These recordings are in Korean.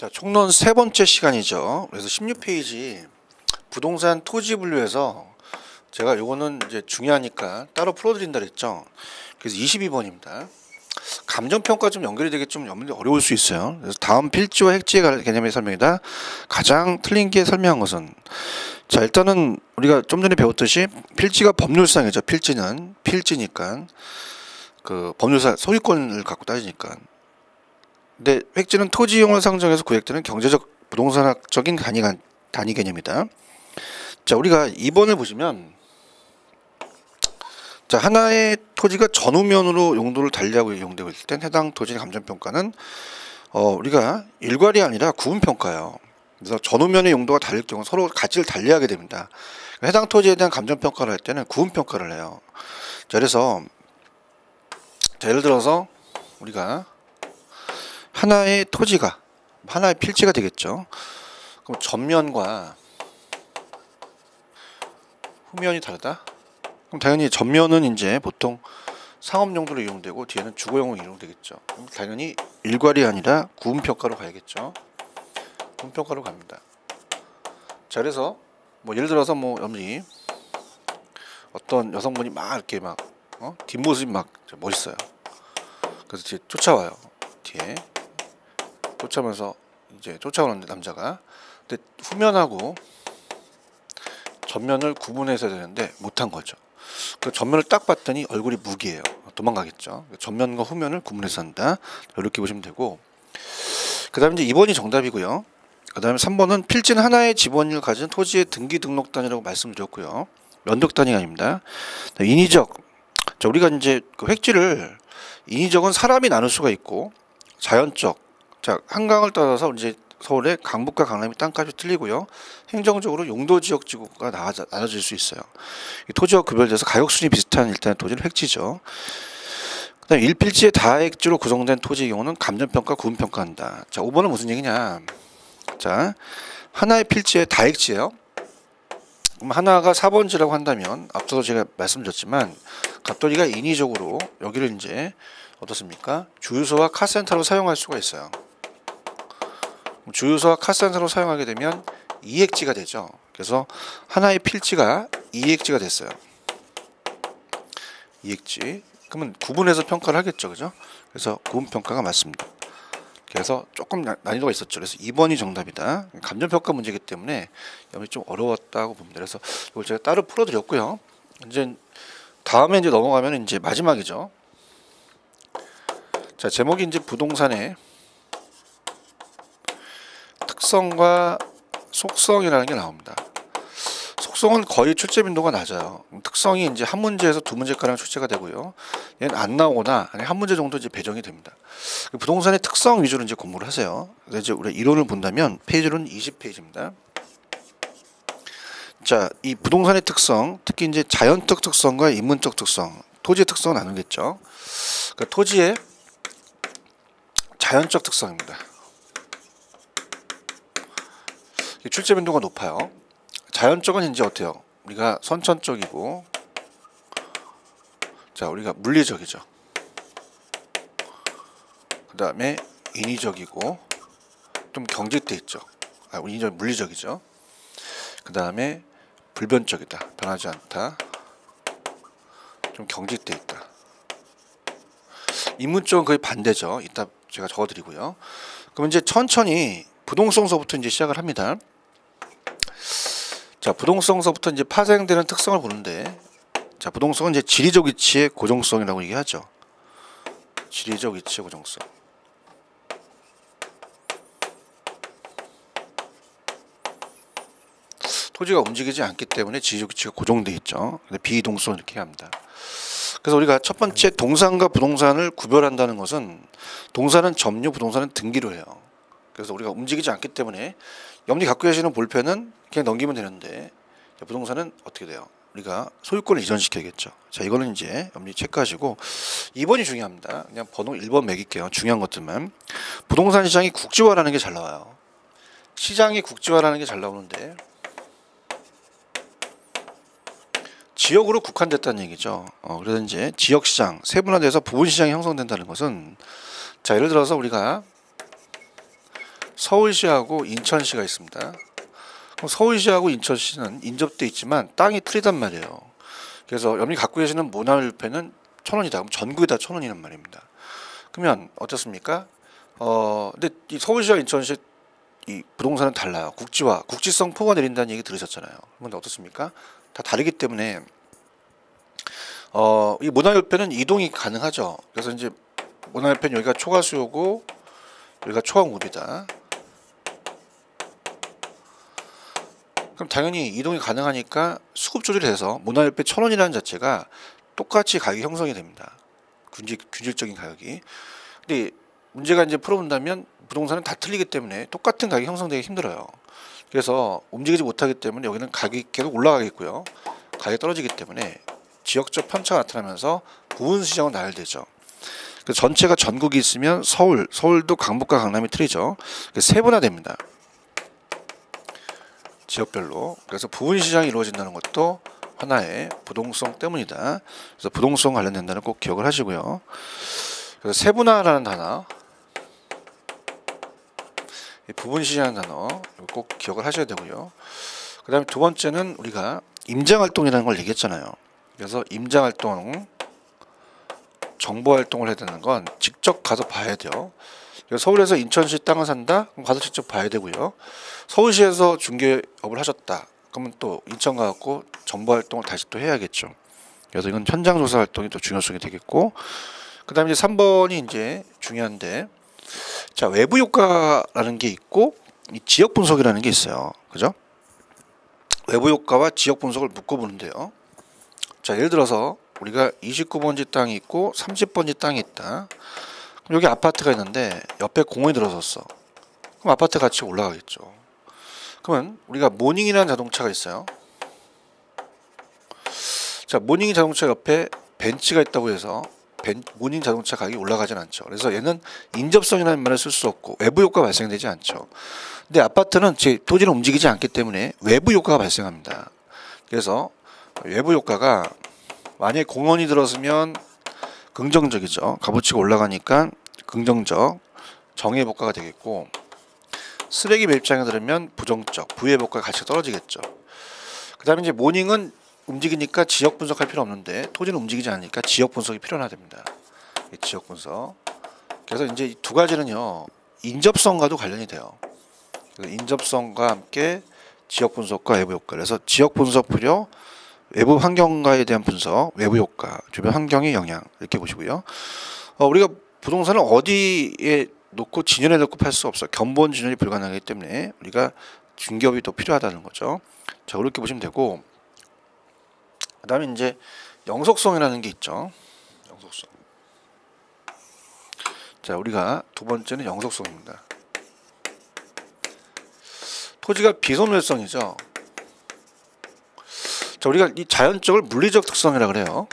자, 총론 세 번째 시간이죠. 그래서 16페이지 부동산 토지 분류에서 제가 요거는 이제 중요하니까 따로 풀어드린다 그랬죠. 그래서 22번입니다. 감정평가 좀 연결이 되게 좀 어려울 수 있어요. 그래서 다음 필지와 핵지의 개념의 설명이다. 가장 틀린 게 설명한 것은, 자, 일단은 우리가 좀 전에 배웠듯이 필지가 법률상이죠. 필지니까 그 법률상 소유권을 갖고 따지니까. 근데 획지는 토지 이용을 상정해서 구획되는 경제적 부동산학적인 단위 개념이다. 자, 우리가 2번을 보시면, 자, 하나의 토지가 전후면으로 용도를 달리하고 이용되고 있을 땐 해당 토지의 감정평가는 우리가 일괄이 아니라 구분평가예요. 그래서 전후면의 용도가 다를 경우 서로 가치를 달리하게 됩니다. 해당 토지에 대한 감정평가를 할 때는 구분평가를 해요. 자, 그래서 자, 예를 들어서 우리가 하나의 토지가 하나의 필지가 되겠죠. 그럼 전면과 후면이 다르다. 그럼 당연히 전면은 이제 보통 상업 용도로 이용되고 뒤에는 주거 용으로 이용되겠죠. 그럼 당연히 일괄이 아니라 구분평가로 가야겠죠. 구분평가로 갑니다. 자, 그래서 뭐 예를 들어서 뭐 여기 어떤 여성분이 막 이렇게 막 뒷모습이 막 멋있어요. 그래서 뒤에 쫓아와요. 뒤에 쫓아오면서 이제 쫓아오는데 남자가, 근데 후면하고 전면을 구분해서 해야 되는데 못한 거죠. 그 전면을 딱 봤더니 얼굴이 무기예요. 도망가겠죠. 전면과 후면을 구분해서 한다. 이렇게 보시면 되고, 그 다음에 이제 2번이 정답이고요. 그 다음에 3번은 필지는 하나의 지번을 가진 토지의 등기 등록 단위라고 말씀드렸고요. 면적 단위가 아닙니다. 인위적. 자, 우리가 이제 그 획지를 인위적은 사람이 나눌 수가 있고, 자연적. 자, 한강을 따라서 이제 서울의 강북과 강남의 땅값이 틀리고요. 행정적으로 용도지역 지구가 나눠질 수 있어요. 이 토지와 구별돼서 가격순위 비슷한 일단의 토지는 획지죠. 그 다음에 1필지의 다액지로 구성된 토지의 경우는 감정평가, 구분평가한다. 자, 5번은 무슨 얘기냐. 자, 하나의 필지의 다액지예요. 그럼 하나가 4번지라고 한다면 앞서도 제가 말씀드렸지만 갑돌이가 인위적으로 여기를 이제 어떻습니까? 주유소와 카센터로 사용할 수가 있어요. 주유소와 카센터로 사용하게 되면 2액지가 되죠. 그래서 하나의 필지가 2액지가 됐어요. 2액지. 그러면 구분해서 평가를 하겠죠. 그죠? 그래서 구분평가가 맞습니다. 그래서 조금 난이도가 있었죠. 그래서 2번이 정답이다. 감정평가 문제이기 때문에 여기 좀 어려웠다고 봅니다. 그래서 이걸 제가 따로 풀어드렸고요. 이제 다음에 이제 넘어가면 이제 마지막이죠. 자, 제목이 이제 부동산의 특성과 속성이라는 게 나옵니다. 속성은 거의 출제 빈도가 낮아요. 특성이 이제 한 문제에서 두 문제가량 출제가 되고요. 얘는 안 나오거나 한 문제 정도 이제 배정이 됩니다. 부동산의 특성 위주로 이제 공부를 하세요. 그래서 이제 우리 이론을 본다면 페이지로는 20페이지입니다. 자, 이 부동산의 특성, 특히 이제 자연적 특성과 인문적 특성, 토지의 특성은 나누겠죠. 그러니까 토지의 자연적 특성입니다. 출제 빈도가 높아요. 자연적은 이제 어때요? 우리가 선천적이고, 자, 우리가 물리적이죠. 그 다음에 인위적이고 좀 경직돼 있죠. 인위적 물리적이죠. 그 다음에 불변적이다. 변하지 않다. 좀 경직돼 있다. 인문적은 거의 반대죠. 이따 제가 적어드리고요. 그럼 이제 천천히 부동성서부터 이제 시작을 합니다. 자, 부동성서부터 이제 파생되는 특성을 보는데, 자, 부동성은 이제 지리적 위치의 고정성이라고 얘기하죠. 지리적 위치의 고정성. 토지가 움직이지 않기 때문에 지리적 위치가 고정되어 있죠. 근데 비이동성 이렇게 합니다. 그래서 우리가 첫 번째 동산과 부동산을 구별한다는 것은, 동산은 점유, 부동산은 등기로 해요. 그래서 우리가 움직이지 않기 때문에 염리 갖고 계시는 볼펜은 그냥 넘기면 되는데, 부동산은 어떻게 돼요? 우리가 소유권을 이전시켜야겠죠. 자, 이거는 이제 염리 체크하시고, 2번이 중요합니다. 그냥 번호 1번 매길게요. 중요한 것들만. 부동산 시장이 국지화라는 게 잘 나와요. 시장이 국지화라는 게 잘 나오는데, 지역으로 국한됐다는 얘기죠. 그래서 이제 지역시장, 세분화돼서 부분시장이 형성된다는 것은, 자, 예를 들어서 우리가 서울시하고 인천시가 있습니다. 그럼 서울시하고 인천시는 인접돼 있지만 땅이 틀리단 말이에요. 그래서 여러분이 갖고 계시는 문화일패는 1,000원이다. 그럼 전국이 다 1,000원이란 말입니다. 그러면 어떻습니까? 근데 이 서울시와 인천시 이 부동산은 달라요. 국지성 포가 내린다는 얘기 들으셨잖아요. 그런데 어떻습니까? 다 다르기 때문에 이 문화일패는 이동이 가능하죠. 그래서 이제 문화일패는 여기가 초과수요고 여기가 초과물이다. 그럼 당연히 이동이 가능하니까 수급 조절해서 문화일패 1,000원이라는 자체가 똑같이 가격이 형성이 됩니다. 균질적인 가격이. 근데 문제가 이제 풀어본다면 부동산은 다 틀리기 때문에 똑같은 가격이 형성되기 힘들어요. 그래서 움직이지 못하기 때문에 여기는 가격이 계속 올라가겠고요. 가격이 떨어지기 때문에 지역적 편차가 나타나면서 부분 시장은 나열되죠. 그래서 전체가 전국이 있으면 서울도 강북과 강남이 틀리죠. 세분화됩니다. 지역별로. 그래서 부분 시장이 이루어진다는 것도 하나의 부동성 때문이다. 그래서 부동성 관련된다는 꼭 기억을 하시고요. 그래서 세분화라는 단어, 부분 시장이라는 단어 꼭 기억을 하셔야 되고요. 그 다음에 두 번째는 우리가 임장활동이라는 걸 얘기했잖아요. 그래서 임장활동, 정보활동을 해야 되는 건 직접 가서 봐야 돼요. 서울에서 인천시 땅을 산다? 그럼 가서 직접 봐야 되고요. 서울시에서 중개업을 하셨다. 그러면 또 인천 가갖고 정보활동을 다시 또 해야겠죠. 그래서 이건 현장조사 활동이 또 중요성이 되겠고, 그 다음에 이제 3번이 이제 중요한데, 자, 외부 효과라는 게 있고, 이 지역 분석이라는 게 있어요. 그죠? 외부 효과와 지역 분석을 묶어보는데요. 자, 예를 들어서 우리가 29번지 땅이 있고 30번지 땅이 있다. 그럼 여기 아파트가 있는데 옆에 공원이 들어섰어. 그럼 아파트 가치가 올라가겠죠. 그러면 우리가 모닝이라는 자동차가 있어요. 자, 모닝 자동차 옆에 벤츠가 있다고 해서 모닝 자동차 가격이 올라가진 않죠. 그래서 얘는 인접성이라는 말을 쓸 수 없고 외부 효과가 발생되지 않죠. 근데 아파트는 제 토지는 움직이지 않기 때문에 외부 효과가 발생합니다. 그래서 외부 효과가 만약에 공원이 들어서면 긍정적이죠. 값어치가 올라가니까 긍정적 정의해복과가 되겠고, 쓰레기 매입장에 들으면 부정적 부의해복과 가치가 떨어지겠죠. 그 다음에 이제 모닝은 움직이니까 지역 분석할 필요 없는데 토지는 움직이지 않으니까 지역 분석이 필요하됩니다. 지역 분석. 그래서 이제 이 두 가지는요 인접성과도 관련이 돼요. 인접성과 함께 지역 분석과 외부 효과. 그래서 지역 분석 필요, 외부 환경과에 대한 분석, 외부 효과, 주변 환경의 영향 이렇게 보시고요. 우리가 부동산을 어디에 놓고 진연해 놓고 팔 수 없어. 견본 진연이 불가능하기 때문에 우리가 중개업이 더 필요하다는 거죠. 자, 그렇게 보시면 되고, 그 다음에 이제 영속성이라는 게 있죠. 영속성. 자, 우리가 두 번째는 영속성입니다. 토지가 비소멸성이죠. 자, 우리가 이 자연적을 물리적 특성이라 그래요.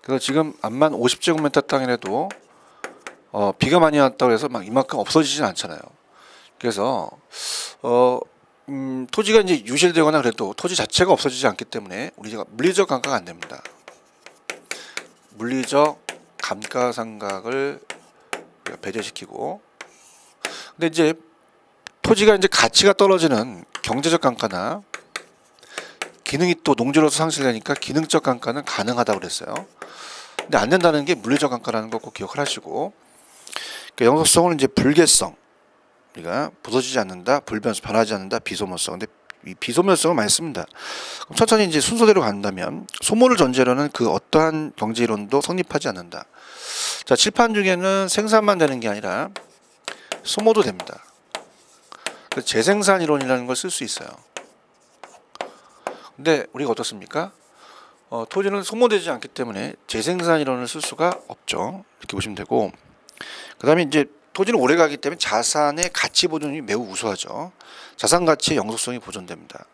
그래서 지금 암만 50제곱미터 땅이라도 비가 많이 왔다고 해서 막 이만큼 없어지진 않잖아요. 그래서 토지가 이제 유실되거나 그래도 토지 자체가 없어지지 않기 때문에 우리가 물리적 감가가 안 됩니다. 물리적 감가상각을 배제시키고, 근데 이제 토지가 이제 가치가 떨어지는 경제적 감가나 기능이 또 농지로서 상실되니까 기능적 감가는 가능하다고 그랬어요. 근데 안 된다는 게 물리적 감가라는 거 꼭 기억을 하시고, 그 영속성은 이제 불개성, 우리가 부서지지 않는다, 불변수, 변하지 않는다, 비소멸성. 근데 이 비소멸성을 많이 씁니다. 그럼 천천히 이제 순서대로 간다면 소모를 전제로는 그 어떠한 경제 이론도 성립하지 않는다. 자, 칠판 중에는 생산만 되는 게 아니라 소모도 됩니다. 그래서 재생산 이론이라는 걸 쓸 수 있어요. 근데 우리가 어떻습니까? 토지는 소모되지 않기 때문에 재생산 이론을 쓸 수가 없죠. 이렇게 보시면 되고, 그 다음에 이제 토지는 오래 가기 때문에 자산의 가치 보존이 매우 우수하죠. 자산 가치의 영속성이 보존됩니다.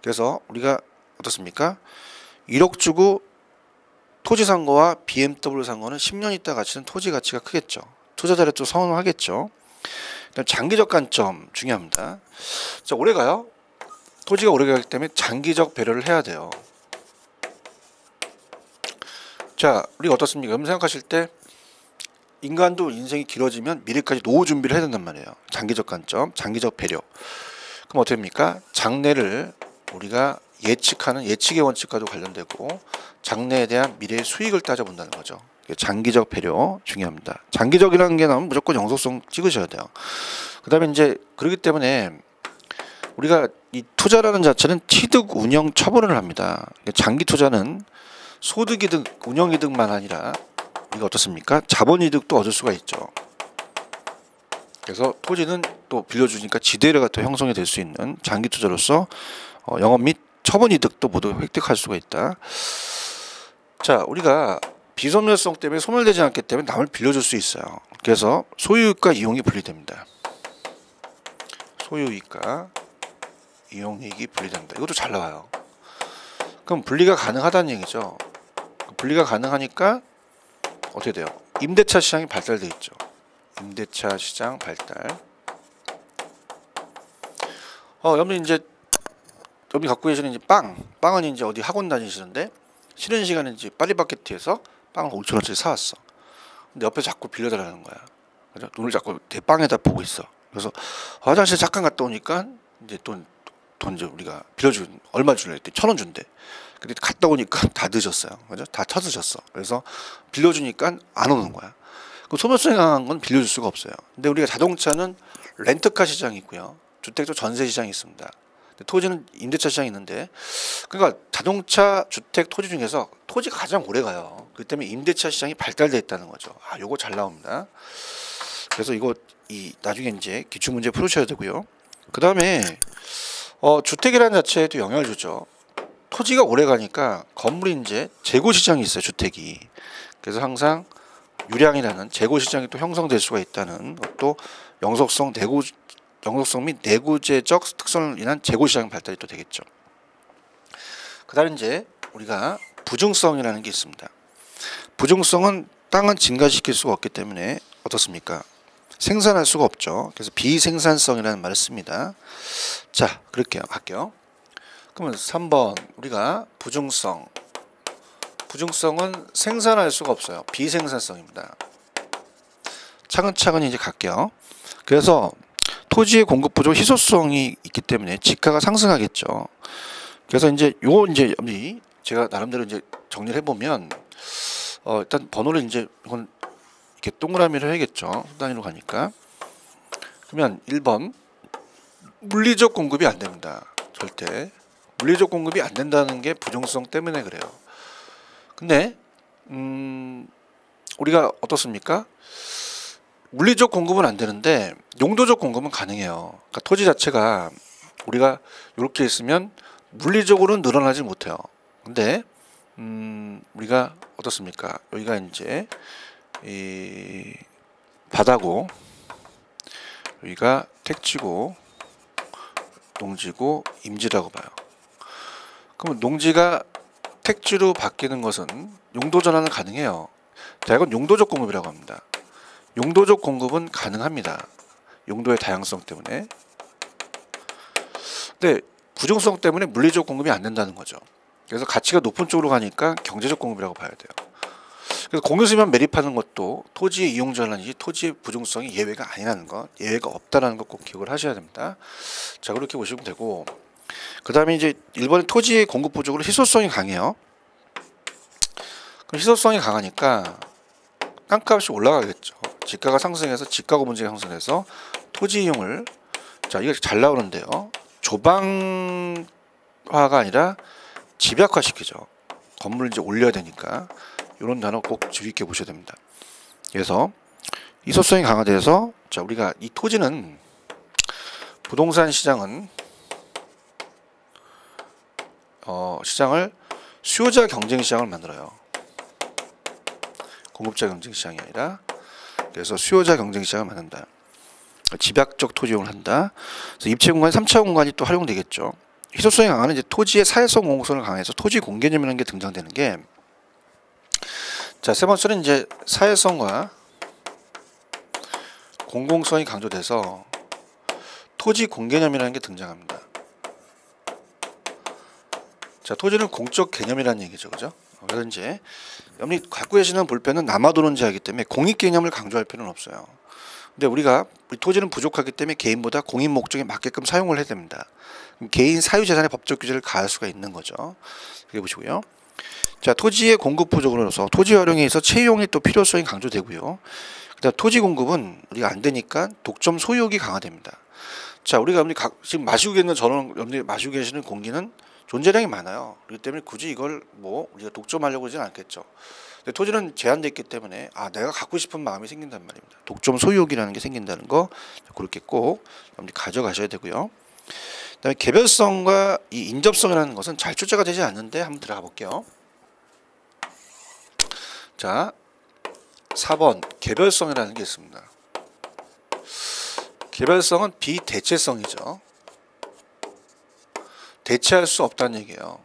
그래서 우리가 어떻습니까? 1억 주고 토지 산 거와 BMW 산 거는 10년 있다 가치는 토지 가치가 크겠죠. 투자자를 또 선호하겠죠. 장기적 관점 중요합니다. 자, 오래 가요. 토지가 오래 가기 때문에 장기적 배려를 해야 돼요. 자, 우리가 어떻습니까? 여러분 생각하실 때 인간도 인생이 길어지면 미래까지 노후 준비를 해야 된단 말이에요. 장기적 관점, 장기적 배려. 그럼 어떻게 됩니까? 장래를 우리가 예측하는 예측의 원칙과도 관련되고 장래에 대한 미래의 수익을 따져본다는 거죠. 장기적 배려 중요합니다. 장기적이라는 게 나오면 무조건 영속성 찍으셔야 돼요. 그 다음에 이제 그렇기 때문에 우리가 이 투자라는 자체는 취득, 운영, 처분을 합니다. 장기 투자는 소득이득, 운영이득만 아니라 우리가 어떻습니까? 자본이득도 얻을 수가 있죠. 그래서 토지는 또 빌려주니까 지대가 또 형성이 될 수 있는 장기 투자로서 영업 및 처분 이득도 모두 획득할 수가 있다. 자, 우리가 비소멸성 때문에 소멸되지 않기 때문에 남을 빌려줄 수 있어요. 그래서 소유이익과 이용이 분리됩니다. 소유이익과 이용이익이 분리된다. 이것도 잘 나와요. 그럼 분리가 가능하다는 얘기죠. 분리가 가능하니까 어떻게 돼요? 임대차 시장이 발달돼 있죠. 임대차 시장 발달. 여러분 이제 여러분이 갖고 계시는 이제 빵은 이제 어디 학원 다니시는데 쉬는 시간에 이제 파리바게트에서 빵을 5,000원짜리 사왔어. 근데 옆에 자꾸 빌려달라는 거야. 그죠? 눈을 자꾸 내 빵에다 보고 있어. 그래서 화장실 잠깐 갔다 오니까 이제 돈 이제 우리가 빌려준 얼마 줄래 했더니 1,000원 준대. 근데 갔다 오니까 다 늦었어요. 그죠? 다 쳐드셨어. 그래서 빌려주니까 안 오는 거야. 그 소멸성이 강한 건 빌려줄 수가 없어요. 근데 우리가 자동차는 렌트카 시장이 있고요. 주택도 전세 시장이 있습니다. 토지는 임대차 시장이 있는데, 그러니까 자동차, 주택, 토지 중에서 토지가 가장 오래 가요. 그렇기 때문에 임대차 시장이 발달돼 있다는 거죠. 요거 잘 나옵니다. 그래서 이거 나중에 이제 기출 문제 풀으셔야 되고요. 그 다음에 주택이라는 자체에도 영향을 주죠. 토지가 오래 가니까 건물이 이제 재고 시장이 있어요. 주택이. 그래서 항상 유량이라는 재고 시장이 또 형성될 수가 있다는 것도 영속성 및 내구재적 특성을 인한 재고 시장 발달이 또 되겠죠. 그다음에 이제 우리가 부증성이라는 게 있습니다. 부증성은 땅은 증가시킬 수가 없기 때문에 어떻습니까? 생산할 수가 없죠. 그래서 비생산성이라는 말을 씁니다. 자, 그렇게 할게요. 그러면 3번 우리가 부증성은 생산할 수가 없어요. 비생산성입니다. 차근차근 이제 갈게요. 그래서 토지의 공급 부족 희소성이 있기 때문에 지가가 상승하겠죠. 그래서 이제 제가 나름대로 이제 정리를 해보면 일단 번호를 이제 이건 이렇게 동그라미를 해야겠죠. 단위로 가니까. 그러면 1번 물리적 공급이 안 됩니다. 절대 물리적 공급이 안 된다는 게 부정성 때문에 그래요. 근데 우리가 어떻습니까? 물리적 공급은 안 되는데 용도적 공급은 가능해요. 그러니까 토지 자체가 우리가 이렇게 있으면 물리적으로는 늘어나지 못해요. 근데 우리가 어떻습니까? 여기가 이제 이 바다고 여기가 택지고 농지고 임지라고 봐요. 그럼 농지가 택지로 바뀌는 것은 용도 전환은 가능해요. 이건 용도적 공급이라고 합니다. 용도적 공급은 가능합니다. 용도의 다양성 때문에. 근데 부정성 때문에 물리적 공급이 안 된다는 거죠. 그래서 가치가 높은 쪽으로 가니까 경제적 공급이라고 봐야 돼요. 그래서 공유수면 매립하는 것도 토지의 이용 전환이지 토지의 부정성이 예외가 아니라는 것, 예외가 없다라는 것 꼭 기억을 하셔야 됩니다. 자, 그렇게 보시면 되고, 그 다음에 이제 일본의 토지의 공급 부족으로 희소성이 강해요. 그럼 희소성이 강하니까 땅값이 올라가겠죠. 지가가 상승해서 지가고 문제가 형성해서 토지 이용을, 자, 이거 잘 나오는데요. 조방화가 아니라 집약화 시키죠. 건물을 이제 올려야 되니까 이런 단어 꼭 주의 깊게 보셔야 됩니다. 그래서 희소성이 강화돼서, 자, 우리가 이 토지는 부동산 시장은 시장을 수요자 경쟁 시장을 만들어요. 공급자 경쟁 시장이 아니라. 그래서 수요자 경쟁 시장을 만든다. 집약적 토지 이용을 한다. 그래서 입체 공간, 3차 공간이 또 활용되겠죠. 희소성이 강한 이제 토지의 사회성 공공성을 강해서 토지 공개념이라는 게 등장되는 게, 자, 세 번째는 이제 사회성과 공공성이 강조돼서 토지 공개념이라는 게 등장합니다. 자, 토지는 공적 개념이라는 얘기죠, 그죠? 그래서 이제 여러분이 갖고 계시는 볼펜은 남아도는 제하기 때문에 공익 개념을 강조할 필요는 없어요. 근데 우리 토지는 부족하기 때문에 개인보다 공익 목적에 맞게끔 사용을 해야 됩니다. 개인 사유재산의 법적 규제를 가할 수가 있는 거죠. 그게 보시고요. 자, 토지의 공급 부족으로서 토지 활용에 있어 채용의 또 필요성이 강조되고요. 그다음 토지 공급은 우리가 안 되니까 독점 소유욕이 강화됩니다. 자, 우리가 지금 마시고 계시는 여러분들이 마시고 계시는 공기는 존재량이 많아요. 그렇기 때문에 굳이 이걸 우리가 독점하려고 하지는 않겠죠. 근데 토지는 제한되어 있기 때문에 내가 갖고 싶은 마음이 생긴단 말입니다. 독점 소유욕이라는 게 생긴다는 거 그렇게 꼭 여러분들이 가져가셔야 되고요. 그다음에 개별성과 이 인접성이라는 것은 잘 출제가 되지 않는데 한번 들어가 볼게요. 자, 4번 개별성이라는 게 있습니다. 개별성은 비대체성이죠. 대체할 수 없다는 얘기예요.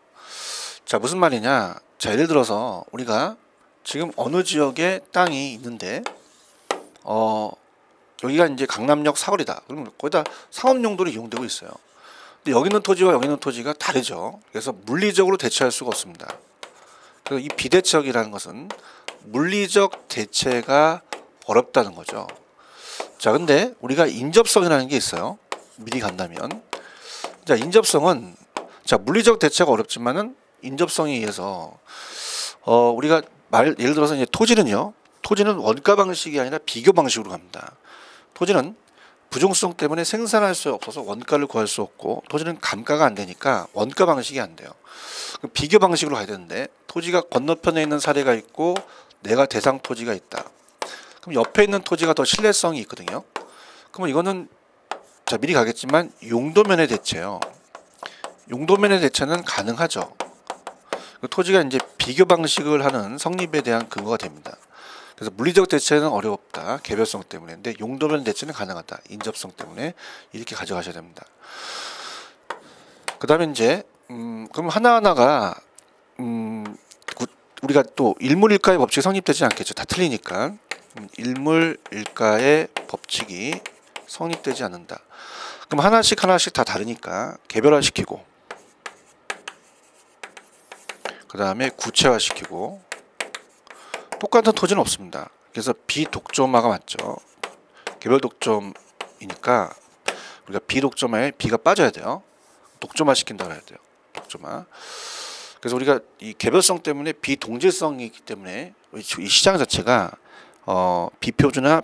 자, 무슨 말이냐? 자, 예를 들어서 우리가 지금 어느 지역에 땅이 있는데 여기가 이제 강남역 사거리다. 그러면 거기다 상업 용도로 이용되고 있어요. 근데 여기 있는 토지와 여기 있는 토지가 다르죠. 그래서 물리적으로 대체할 수가 없습니다. 그래서 이 비대체적이라는 것은 물리적 대체가 어렵다는 거죠. 자, 근데 우리가 인접성이라는 게 있어요. 미리 간다면. 자, 인접성은 물리적 대체가 어렵지만은 인접성에 의해서 우리가 예를 들어서 이제 토지는 원가 방식이 아니라 비교 방식으로 갑니다. 토지는 부종성 때문에 생산할 수 없어서 원가를 구할 수 없고 토지는 감가가 안 되니까 원가 방식이 안 돼요. 비교 방식으로 가야 되는데 토지가 건너편에 있는 사례가 있고 내가 대상 토지가 있다. 그럼 옆에 있는 토지가 더 신뢰성이 있거든요. 그러면 이거는 미리 가겠지만 용도면의 대체요. 용도면의 대체는 가능하죠. 토지가 이제 비교 방식을 하는 성립에 대한 근거가 됩니다. 그래서 물리적 대체는 어렵다. 개별성 때문에. 근데 용도면 대체는 가능하다. 인접성 때문에 이렇게 가져가셔야 됩니다. 그 다음에 이제 그럼 하나하나가 우리가 또 일물일가의 법칙이 성립되지 않겠죠. 다 틀리니까. 일물일가의 법칙이 성립되지 않는다. 그럼 하나씩 다 다르니까 개별화시키고 그 다음에 구체화시키고 똑같은 토지는 없습니다. 그래서 비독점화가 맞죠. 개별 독점이니까 우리가 비독점화에 비가 빠져야 돼요. 독점화 시킨다고 해야 돼요. 독점화. 그래서 우리가 이 개별성 때문에 비동질성이 있기 때문에 이 시장 자체가 비표준화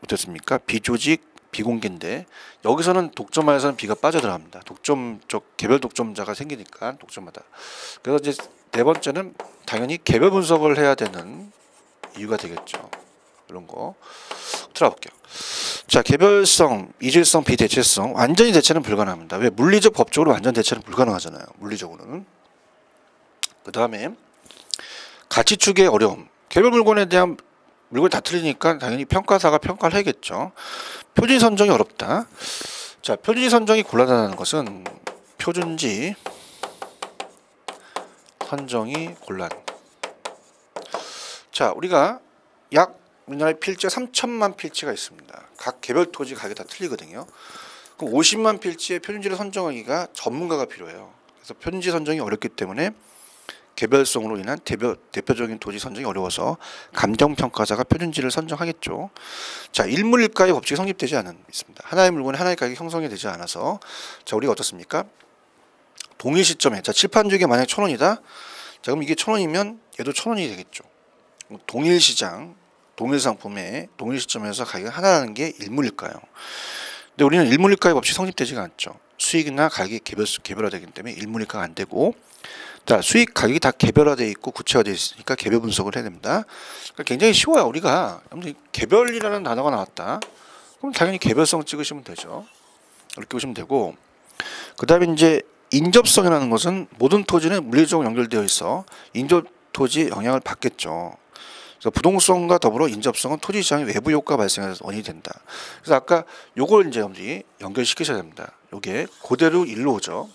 어떻습니까? 비조직, 비공개인데 여기서는 독점화에서는 비가 빠져들어갑니다. 개별 독점자가 생기니까 독점하다. 그래서 이제 네 번째는 당연히 개별 분석을 해야 되는 이유가 되겠죠. 이런 거 들어볼게요. 자, 개별성, 이질성, 비대체성 완전히 대체는 불가능합니다. 왜? 물리적 법적으로 완전 대체는 불가능하잖아요. 물리적으로는. 그 다음에 가치 추계의 어려움. 개별 물건에 대한 물건이 다 틀리니까 당연히 평가사가 평가를 해야겠죠. 표준지 선정이 어렵다. 자, 표준지 선정이 곤란하다는 것은 표준지 선정이 곤란. 자, 우리가 우리나라에 필지가 3천만 필지가 있습니다. 각 개별 토지 가격이 다 틀리거든요. 그럼 50만 필지의 표준지를 선정하기가 전문가가 필요해요. 그래서 표준지 선정이 어렵기 때문에 개별성으로 인한 대표적인 토지 선정이 어려워서 감정평가자가 표준지를 선정하겠죠. 자, 일물일가의 법칙이 성립되지 않습니다. 하나의 물건에 하나의 가격이 형성이 되지 않아서 자, 우리가 어떻습니까? 동일 시점에 칠판 주기가 만약에 1,000원이다. 자, 그럼 이게 1,000원이면 얘도 1,000원이 되겠죠. 동일 시장, 동일 상품에 동일 시점에서 가격이 하나라는 게 일물일가예요. 근데 우리는 일물일가의 법칙이 성립되지가 않죠. 수익이나 가격이 개별화되기 때문에 일물일가가 안 되고, 자, 수익 가격이 다 개별화되어 있고 구체화되어 있으니까 개별 분석을 해야 됩니다. 그러니까 굉장히 쉬워요. 우리가 개별이라는 단어가 나왔다. 그럼 당연히 개별성 찍으시면 되죠. 이렇게 보시면 되고, 그 다음에 이제 인접성이라는 것은 모든 토지는 물리적으로 연결되어 있어 인접 토지의 영향을 받겠죠. 그래서 부동성과 더불어 인접성은 토지 시장의 외부 효과 발생해서 원인이 된다. 그래서 아까 요걸 이제 여러분들이 연결시키셔야 됩니다. 요게 그대로 일로 오죠.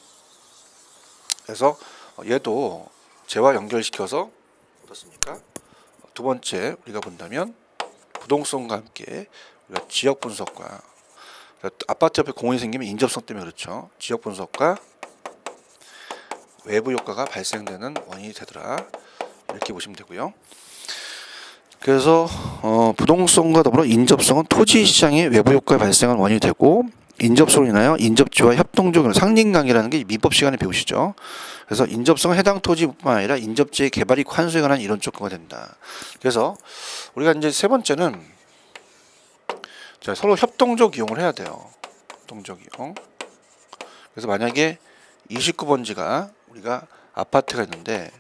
그래서 얘도 재와 연결시켜서 어떻습니까? 두 번째 우리가 본다면 부동성과 함께 우리가 지역 분석과 아파트 옆에 공원이 생기면 인접성 때문에 그렇죠. 지역 분석과 외부 효과가 발생되는 원인이 되더라. 이렇게 보시면 되고요. 그래서 부동성과 더불어 인접성은 토지 시장의 외부 효과에 발생한 원인이 되고, 인접성으로 인하여 인접지와 협동적으로 상린관계라는 게 민법 시간에 배우시죠. 그래서 인접성은 해당 토지뿐만 아니라 인접지의 개발이 환수에 관한 이론적 근거가 된다. 그래서 우리가 이제 세 번째는 자, 서로 협동적 이용을 해야 돼요. 협동적 이용. 그래서 만약에 29번지가 우리가 아파트가 있는데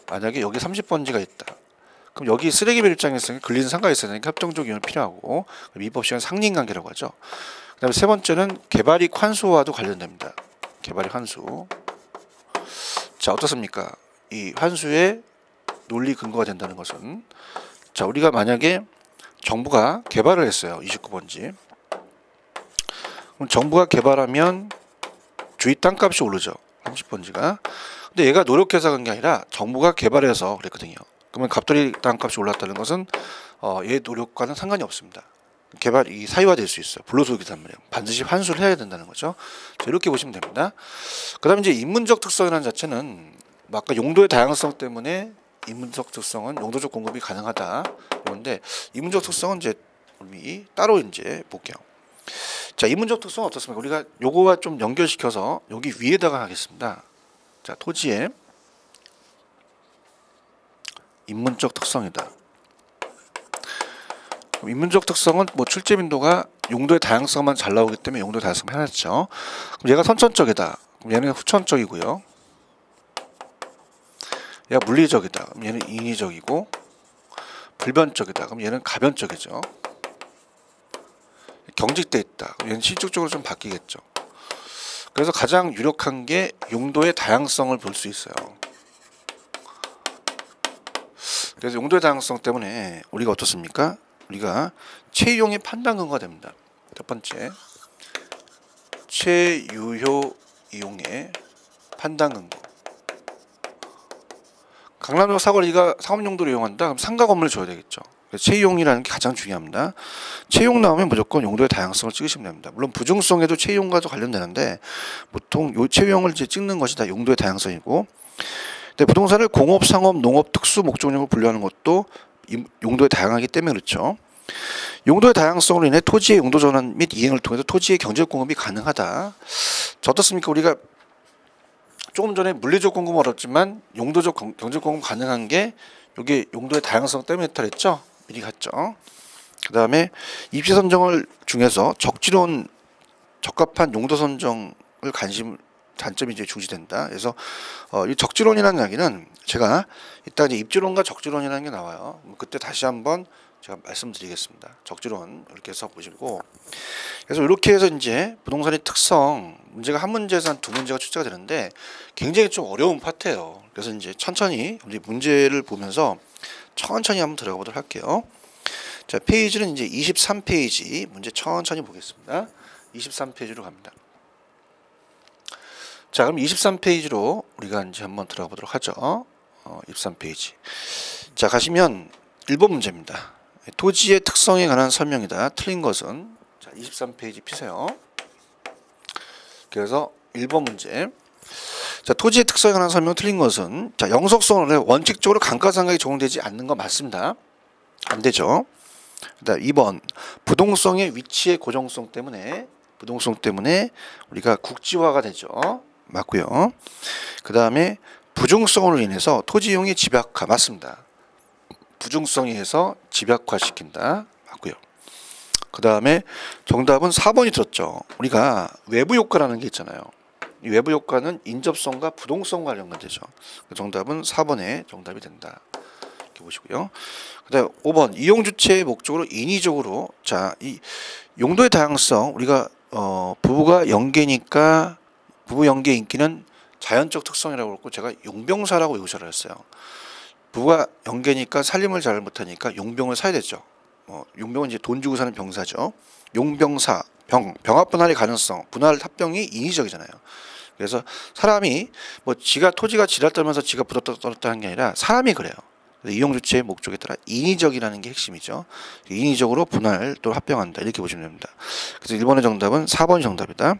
만약에 여기 30번지가 있다. 그럼 여기 쓰레기별 입장에서는 근린 상가가 있어야 되니까 협동적 이용이 필요하고, 민법 시간 상린관계라고 하죠. 그 다음에 세 번째는 개발이익 환수와도 관련됩니다. 개발이익 환수. 자, 어떻습니까? 이 환수의 논리 근거가 된다는 것은, 자, 우리가 만약에 정부가 개발을 했어요. 29번지. 그럼 정부가 개발하면 주위 땅값이 오르죠. 30번지가. 근데 얘가 노력해서 간 게 아니라 정부가 개발해서 그랬거든요. 그러면 갑돌이 땅값이 올랐다는 것은 얘 노력과는 상관이 없습니다. 개발이 사유화될 수 있어요. 불로소득이란 말이에요. 반드시 환수를 해야 된다는 거죠. 자, 이렇게 보시면 됩니다. 그 다음에 이제 인문적 특성이라는 자체는 아까 용도의 다양성 때문에 인문적 특성은 용도적 공급이 가능하다. 그런데 인문적 특성은 이제 우리 따로 이제 볼게요. 자, 인문적 특성은 어떻습니까? 우리가 요거와 좀 연결시켜서 여기 위에다가 하겠습니다. 자, 토지의 인문적 특성이다. 인문적 특성은 뭐 출제 빈도가 용도의 다양성만 잘 나오기 때문에 용도의 다양성 해놨죠. 그럼 얘가 선천적이다. 그럼 얘는 후천적이고요. 얘가 물리적이다. 그럼 얘는 인위적이고, 불변적이다. 그럼 얘는 가변적이죠. 경직돼 있다. 그럼 얘는 실질적으로 좀 바뀌겠죠. 그래서 가장 유력한 게 용도의 다양성을 볼 수 있어요. 그래서 용도의 다양성 때문에 우리가 어떻습니까? 우리가 최유용의 판단 근거가 됩니다. 첫 번째, 최유효 이용의 판단 근거. 강남역 사거리가 상업용도로 이용한다. 그럼 상가 건물을 줘야 되겠죠. 최유용이라는 게 가장 중요합니다. 최유용 나오면 무조건 용도의 다양성을 찍으시면 됩니다. 물론 부중성에도 최유용과도 관련되는데 보통 요 최유용을 이제 찍는 것이 다 용도의 다양성이고, 근데 부동산을 공업, 상업, 농업, 특수 목적용으로 분류하는 것도 용도의 다양하기 때문에 그렇죠. 용도의 다양성으로 인해 토지의 용도 전환 및 이행을 통해서 토지의 경제적 공급이 가능하다. 자, 어떻습니까? 우리가 조금 전에 물리적 공급은 어렵지만 용도적 경제적 공급 가능한 게 이게 용도의 다양성 때문에 했죠. 미리 갔죠. 그 다음에 입지 선정을 중에서 적지론 적합한 용도 선정을 단점이 이제 중시된다. 그래서 이 적지론이라는 이야기는 제가 이따 이제 입지론과 적지론이라는 게 나와요. 그때 다시 한번 제가 말씀드리겠습니다. 적지론 이렇게 해서 보시고, 그래서 이렇게 해서 이제 부동산의 특성 문제가 한 문제에서 한 두 문제가 출제가 되는데 굉장히 좀 어려운 파트예요. 그래서 이제 천천히 우리 문제를 보면서 천천히 한번 들어가 보도록 할게요. 자, 페이지는 이제 23페이지 문제 천천히 보겠습니다. 23페이지로 갑니다. 자, 그럼 23페이지로 우리가 이제 한번 들어가 보도록 하죠. 23페이지. 자, 가시면 1번 문제입니다. 토지의 특성에 관한 설명이다. 틀린 것은, 자, 23페이지 피세요. 그래서 1번 문제. 자, 토지의 특성에 관한 설명 틀린 것은, 자, 영속성으로 원칙적으로 감가상각이 적용되지 않는 거 맞습니다. 안 되죠. 그다음 2번 부동성의 위치의 고정성 때문에 우리가 국지화가 되죠. 맞고요. 그 다음에 부중성으로 인해서 토지 이용의 집약화 맞습니다. 부중성에 의해서 집약화시킨다 맞고요. 그 다음에 정답은 4번이 들었죠. 우리가 외부 효과라는 게 있잖아요. 이 외부 효과는 인접성과 부동성과 관련되죠. 정답은 4번에 정답이 된다. 이렇게 보시고요. 그 다음에 5번 이용주체의 목적으로 인위적으로, 자, 이 용도의 다양성 우리가 부부가 연계니까 부부 연계 인기는 자연적 특성이라고 그러고 제가 용병사라고 요구를 했어요. 부부가 연계니까 살림을 잘 못하니까 용병을 사야 되죠. 용병은 이제 돈 주고 사는 병사죠. 용병사, 병합 분할의 가능성, 분할 합병이 인위적이잖아요. 그래서 사람이 뭐 지가 토지가 지랄 떨면서 지가 부럽다 떨었다 하는 게 아니라 사람이 그래요. 이용주체의 목적에 따라 인위적이라는 게 핵심이죠. 인위적으로 분할 또 합병한다 이렇게 보시면 됩니다. 그래서 1번의 정답은 4번이 정답이다.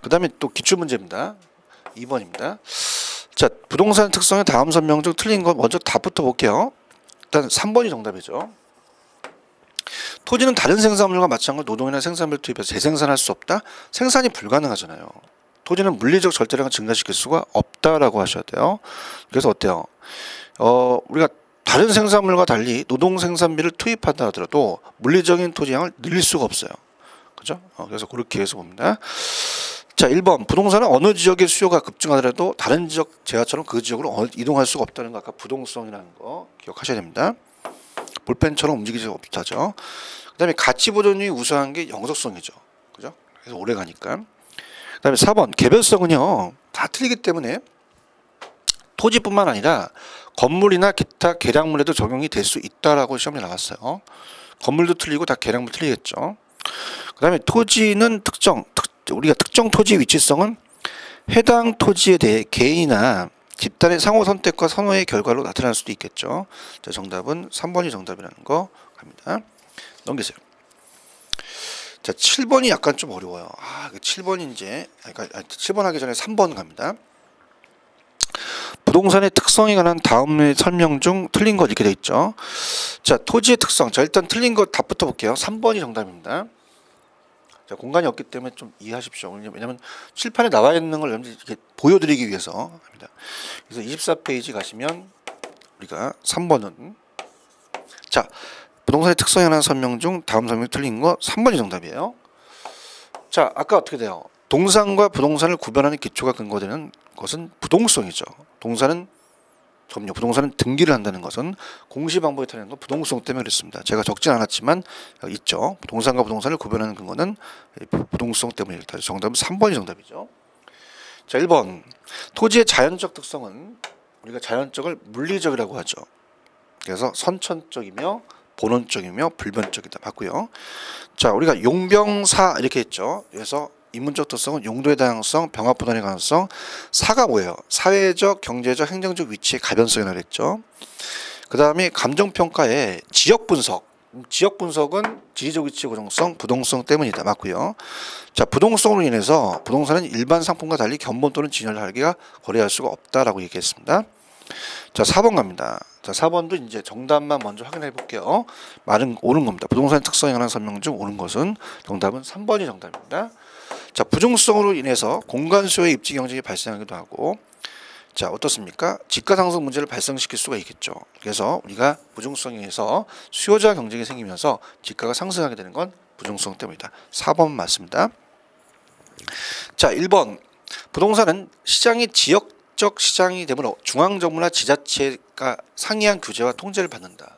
그 다음에 또 기출문제입니다. 2번입니다. 자, 부동산 특성의 다음 설명 중 틀린 것 먼저 답부터 볼게요. 일단 3번이 정답이죠. 토지는 다른 생산물과 마찬가지로 노동이나 생산물을 투입해서 재생산할 수 없다. 생산이 불가능하잖아요. 토지는 물리적 절대량을 증가시킬 수가 없다라고 하셔야 돼요. 그래서 어때요? 우리가 다른 생산물과 달리 노동 생산비를 투입한다 하더라도 물리적인 토지량을 늘릴 수가 없어요. 그죠? 그래서 그렇게 해서 봅니다. 자, 1번 부동산은 어느 지역의 수요가 급증하더라도 다른 지역 재화처럼 그 지역으로 이동할 수가 없다는 거 아까 부동성이라는 거 기억하셔야 됩니다. 볼펜처럼 움직이지 못하죠. 그 다음에 가치 보존이 우수한 게 영속성이죠. 그죠? 그래서 오래 가니까. 그 다음에 4번 개별성은요 다 틀리기 때문에 토지뿐만 아니라 건물이나 기타 계량물에도 적용이 될 수 있다라고 시험에 나왔어요. 건물도 틀리고 다 계량물 틀리겠죠. 그 다음에 토지는 우리가 특정 토지 위치성은 해당 토지에 대해 개인이나 집단의 상호 선택과 선호의 결과로 나타날 수도 있겠죠. 자, 정답은 3번이 정답이라는 거 갑니다. 넘기세요. 자, 7번이 약간 좀 어려워요. 7번이 이제, 7번 하기 전에 3번 갑니다. 부동산의 특성에 관한 다음의 설명 중 틀린 것 이렇게 돼 있죠. 자, 토지의 특성. 자, 일단 틀린 것 답부터 볼게요. 3번이 정답입니다. 자, 공간이 없기 때문에 좀 이해하십시오. 왜냐면 칠판에 나와 있는 걸 이렇게 보여드리기 위해서 합니다. 그래서 24페이지 가시면 우리가 3번은 자, 부동산의 특성에 관한 설명 중 다음 설명이 틀린 거 3번이 정답이에요. 자, 아까 어떻게 돼요? 동산과 부동산을 구별하는 기초가 근거되는 것은 부동성이죠. 부동산은 등기를 한다는 것은 공시방법에 타는 건 부동성 때문에 그렇습니다. 제가 적진 않았지만 있죠. 동산과 부동산을 구별하는 근거는 부동성 때문에 그렇다. 정답은 3번이 정답이죠. 자, 1번 토지의 자연적 특성은 우리가 자연적을 물리적이라고 하죠. 그래서 선천적이며 본원적이며 불변적이다. 맞고요. 자, 우리가 용병사 이렇게 했죠. 그래서 인문적 특성은 용도의 다양성, 병합 분할의 가능성. 사가 뭐예요? 사회적, 경제적, 행정적 위치의 가변성이라고 했죠. 그 다음에 감정평가의 지역 분석. 지역 분석은 지리적 위치 고정성, 부동성 때문이다. 맞고요. 자, 부동성으로 인해서 부동산은 일반 상품과 달리 견본 또는 진열 할기가 거래할 수가 없다라고 얘기했습니다. 자, 4번 갑니다. 자, 4번도 이제 정답만 먼저 확인해 볼게요. 말은 옳은 겁니다. 부동산의 특성에 관한 설명 중 옳은 것은 정답은 3번이 정답입니다. 자, 부중성으로 인해서 공간 수요의 입지 경쟁이 발생하기도 하고, 자, 어떻습니까? 집가 상승 문제를 발생시킬 수가 있겠죠. 그래서 우리가 부중성에 의해서 수요자 경쟁이 생기면서 집가가 상승하게 되는 건 부중성 때문이다. 4번 맞습니다. 자, 1번 부동산은 시장이 지역적 시장이 되므로 중앙정부나 지자체가 상이한 규제와 통제를 받는다.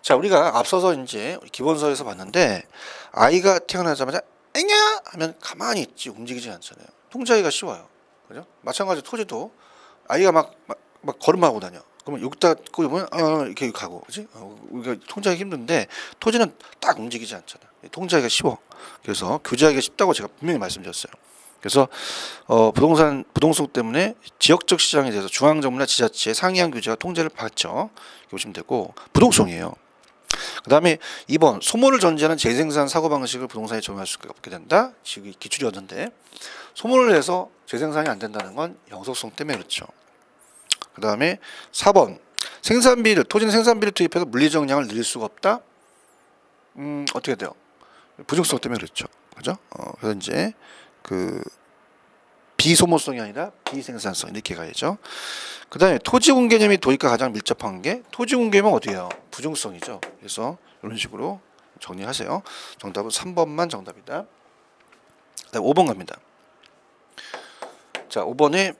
자, 우리가 앞서서 이제 기본서에서 봤는데 아이가 태어나자마자 앵야 하면 가만히 있지 움직이지 않잖아요. 통제하기가 쉬워요. 그죠? 마찬가지로 토지도 아이가 막 걸음하고 다녀. 그러면 여기다 꽂으면 이렇게 가고, 그지? 우리가 통제하기 힘든데 토지는 딱 움직이지 않잖아. 통제하기가 쉬워. 그래서 규제하기가 쉽다고 제가 분명히 말씀드렸어요. 그래서 부동성 때문에 지역적 시장에 대해서 중앙정부나 지자체의 상이한 규제와 통제를 받죠. 이렇게 보시면 되고 부동성이에요. 그 다음에 2번 소모를 전제하는 재생산 사고방식을 부동산에 적용할 수가 없게 된다. 지금 기출이었는데 소모를 해서 재생산이 안 된다는 건 영속성 때문에 그렇죠. 그 다음에 4번 토지는 생산비를 투입해서 물리적 양을 늘릴 수가 없다. 어떻게 돼요? 부중성 때문에 그렇죠. 그죠? 그래서 이제 비소모성이 아니라 비생산성 이렇게 가야죠. 그 다음에 토지운 개념이 도입과 가장 밀접한 게 토지운 개념은 어디예요? 부중성이죠. 그래서 이런 식으로 정리하세요. 정답은 3번만 정답이다. 그다음 5번 갑니다. 자, 5번에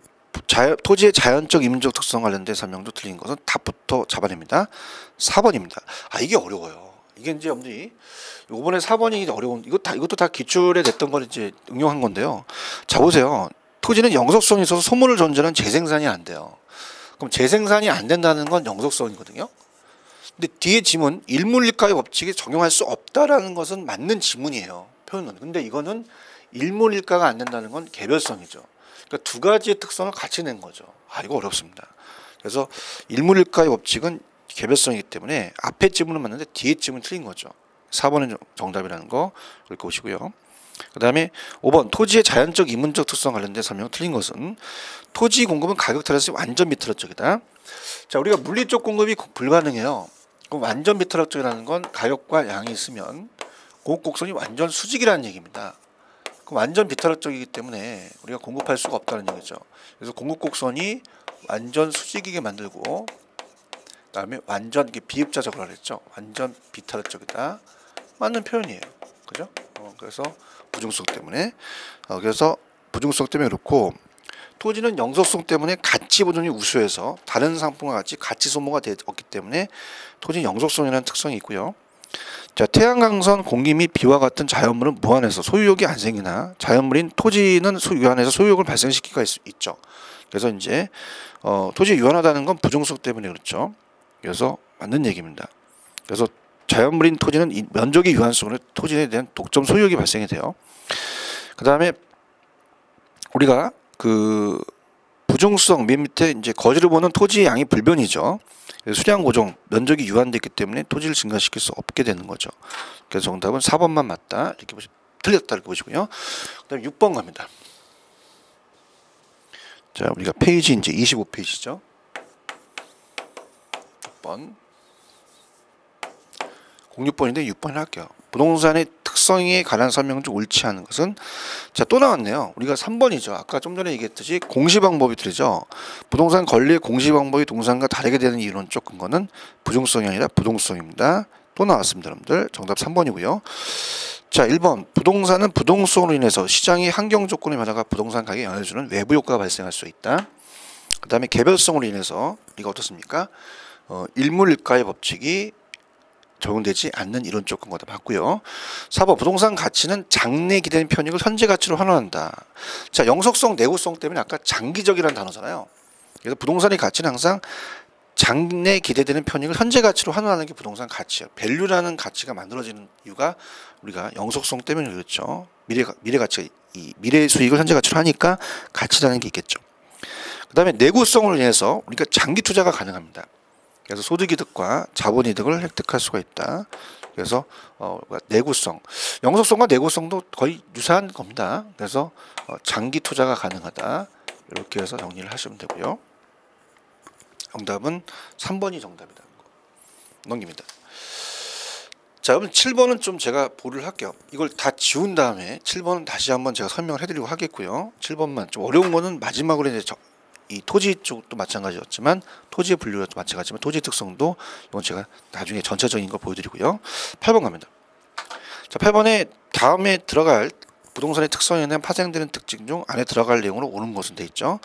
토지의 자연적 이민적 특성 관련된 설명도 틀린 것은 답부터 잡아냅니다. 4번입니다. 이게 어려워요. 이게 이제 여러분들이 5번에 4번이 어려운 이것도 다 기출에 냈던 걸 이제 응용한 건데요. 자, 보세요. 토지는 영속성이 있어서 소모를 전제하는 재생산이 안 돼요. 그럼 재생산이 안 된다는 건 영속성이거든요. 근데 뒤에 지문 일물일가의 법칙에 적용할 수 없다라는 것은 맞는 지문이에요. 표현은. 근데 이거는 일물일가가 안 된다는 건 개별성이죠. 그러니까 두 가지의 특성을 같이 낸 거죠. 이거 어렵습니다. 그래서 일물일가의 법칙은 개별성이기 때문에 앞에 지문은 맞는데 뒤에 지문은 틀린 거죠. 4번은 정답이라는 거 그렇게 보시고요. 그 다음에 5번 토지의 자연적 이문적 특성 관련된 설명 틀린 것은 토지 공급은 가격 타락이 완전 비트럭적이다. 자, 우리가 물리 쪽 공급이 불가능해요. 그럼 완전 비트럭적이라는 건 가격과 양이 있으면 공급 곡선이 완전 수직이라는 얘기입니다. 그럼 완전 비트럭적이기 때문에 우리가 공급할 수가 없다는 얘기죠. 그래서 공급 곡선이 완전 수직이게 만들고 그다음에 완전 이게 비읍자적으로 그랬죠. 완전 비트럭적이다. 맞는 표현이에요. 그죠? 그래서 부중성 때문에 그래서 부중성 때문에 그렇고 토지는 영속성 때문에 가치 보존이 우수해서 다른 상품과 같이 가치 소모가 없기 때문에 토지는 영속성이라는 특성이 있고요. 자, 태양광선, 공기 및 비와 같은 자연물은 무한해서 소유욕이 안 생기나 자연물인 토지는 유한해서 소유욕을 발생시키기가 있죠. 그래서 이제 토지 유한하다는 건 부중성 때문에 그렇죠. 그래서 맞는 얘기입니다. 그래서 자연물인 토지는 이 면적의 유한성으로 토지에 대한 독점 소유욕이 발생이 돼요. 그 다음에 우리가 그 부중성 맨 밑에 이제 거지를 보는 토지의 양이 불변이죠. 수량 고정 면적이 유한됐기 때문에 토지를 증가시킬 수 없게 되는 거죠. 그래서 정답은 4번만 맞다 이렇게 틀렸다 이렇게 보시고요. 그다음에 6번 갑니다. 자, 우리가 페이지 이제 25페이지죠. 6번 06번인데 6번을 할게요. 부동산의 특성에 관한 설명 중 옳지 않은 것은 자, 또 나왔네요. 우리가 3번이죠. 아까 좀 전에 얘기했듯이 공시방법이 틀리죠. 부동산 권리의 공시방법이 동산과 다르게 되는 이론적 근거는 부중성이 아니라 부동성입니다. 또 나왔습니다. 여러분들 정답 3번이고요. 자, 1번 부동산은 부동성으로 인해서 시장의 환경 조건에 변화가 부동산 가격에 영향을 주는 외부 효과가 발생할 수 있다. 그 다음에 개별성으로 인해서 이거 어떻습니까? 일물일가의 법칙이 적용되지 않는 이론적 근거다 맞고요. 4번 부동산 가치는 장래 기대된 편익을 현재 가치로 환원한다. 자, 영속성, 내구성 때문에 아까 장기적이라는 단어잖아요. 그래서 부동산의 가치는 항상 장래 기대되는 편익을 현재 가치로 환원하는 게 부동산 가치예요. 밸류라는 가치가 만들어지는 이유가 우리가 영속성 때문에 그렇죠. 미래 가치가 이 미래 수익을 현재 가치로 하니까 가치라는 게 있겠죠. 그다음에 내구성을 인해서 우리가 장기 투자가 가능합니다. 그래서 소득이득과 자본이득을 획득할 수가 있다. 그래서 내구성, 영속성과 내구성도 거의 유사한 겁니다. 그래서 장기 투자가 가능하다. 이렇게 해서 정리를 하시면 되고요. 정답은 3번이 정답이다. 넘깁니다. 자, 그럼 7번은 좀 제가 보류를 할게요. 이걸 다 지운 다음에 7번은 다시 한번 제가 설명을 해드리고 하겠고요. 7번만 좀 어려운 거는 마지막으로 이제 이 토지 쪽도 마찬가지였지만 토지의 분류도 마찬가지지만 토지 특성도 이건 제가 나중에 전체적인 걸 보여드리고요. 8번 갑니다. 자, 8번에 다음에 들어갈 부동산의 특성에 대한 파생되는 특징 중 안에 들어갈 내용으로 옳은 것은 돼 있죠.